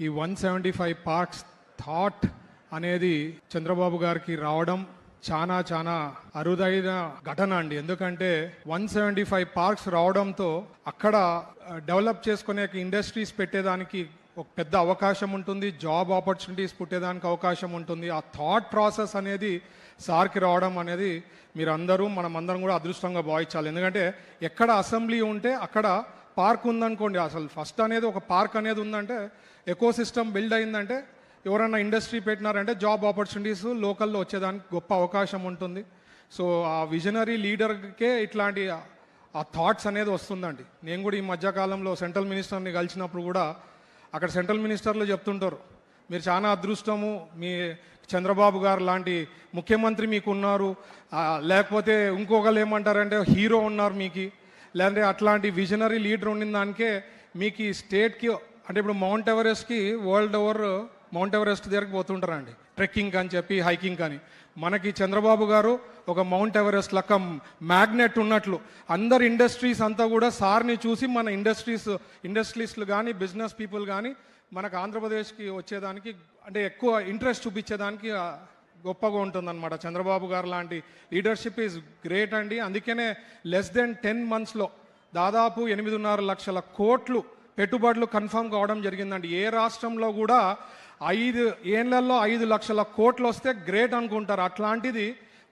ఈ 175 parks thought అనేది చంద్రబాబు గారికి రావడం చాలా చాలా అరుదైన ఘటన అండి. ఎందుకంటే 175 పార్క్స్ రావడంతో అక్కడ డెవలప్ చేసుకునే ఇండస్ట్రీస్ పెట్టేదానికి ఒక పెద్ద అవకాశం ఉంటుంది, జాబ్ ఆపర్చునిటీస్ పుట్టేదానికి అవకాశం ఉంటుంది. ఆ థాట్ ప్రాసెస్ అనేది సార్కి రావడం అనేది మనమందరం కూడా అదృష్టంగా భావించాలి. ఎందుకంటే ఎక్కడ అసెంబ్లీ ఉంటే అక్కడ పార్క్ ఉందనుకోండి, అసలు ఫస్ట్ అనేది ఒక పార్క్ అనేది ఉందంటే ఎకో సిస్టమ్ బిల్డ్ అయిందంటే ఎవరైనా ఇండస్ట్రీ పెట్టినారంటే జాబ్ ఆపర్చునిటీస్ లోకల్లో వచ్చేదానికి గొప్ప అవకాశం ఉంటుంది. సో ఆ విజనరీ లీడర్కే ఇట్లాంటి ఆ థాట్స్ అనేది వస్తుందండి. నేను కూడా ఈ మధ్యకాలంలో సెంట్రల్ మినిస్టర్ని కలిసినప్పుడు కూడా అక్కడ సెంట్రల్ మినిస్టర్లు చెప్తుంటారు, మీరు చాలా అదృష్టము, మీ చంద్రబాబు గారు లాంటి ముఖ్యమంత్రి మీకు ఉన్నారు, లేకపోతే ఇంకొకరు ఏమంటారంటే హీరో ఉన్నారు మీకు, లేదంటే అట్లాంటి విజనరీ లీడర్ ఉండిన దానికే మీకు ఈ స్టేట్కి అంటే ఇప్పుడు మౌంట్ ఎవరెస్ట్కి వరల్డ్ ఓవర్ మౌంట్ ఎవరెస్ట్ దగ్గరికి పోతుంటారండి, ట్రెక్కింగ్ అని చెప్పి హైకింగ్ అని. మనకి చంద్రబాబు గారు ఒక మౌంట్ ఎవరెస్ట్ లెక్క మ్యాగ్నెట్ ఉన్నట్లు అందరు ఇండస్ట్రీస్ అంతా కూడా సార్ని చూసి మన ఇండస్ట్రీస్లు కానీ బిజినెస్ పీపుల్ కానీ మనకు ఆంధ్రప్రదేశ్కి వచ్చేదానికి అంటే ఎక్కువ ఇంట్రెస్ట్ చూపించేదానికి గొప్పగా ఉంటుందన్నమాట. చంద్రబాబు గారు లాంటి లీడర్షిప్ ఈజ్ గ్రేట్ అండి. అందుకనే లెస్ దెన్ 10 monthsలో దాదాపు 8.5 లక్షల కోట్లు పెట్టుబడులు కన్ఫర్మ్ కావడం జరిగిందండి. ఏ రాష్ట్రంలో కూడా 5 ఏళ్లలో 5 లక్షల కోట్లు వస్తే గ్రేట్ అనుకుంటారు. అట్లాంటిది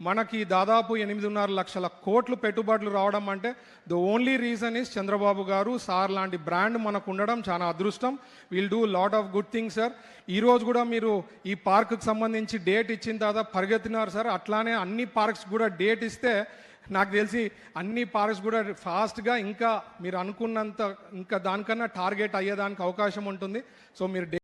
మనకి దాదాపు 8.5 లక్షల కోట్లు పెట్టుబడులు రావడం అంటే the only reason is Chandrababu గారు, సార్ లాంటి బ్రాండ్ మనకు ఉండడం చాలా అదృష్టం. Will do lot of good things sir. ఈరోజు కూడా మీరు ఈ పార్క్కి సంబంధించి డేట్ ఇచ్చిన తర్వాత పరిగెత్తినారు సార్. అట్లానే అన్ని పార్క్స్ కూడా డేట్ ఇస్తే నాకు తెలిసి అన్ని పార్క్స్ కూడా ఫాస్ట్గా ఇంకా మీరు అనుకున్నంత ఇంకా దానికన్నా టార్గెట్ అయ్యేదానికి అవకాశం ఉంటుంది. సో మీరు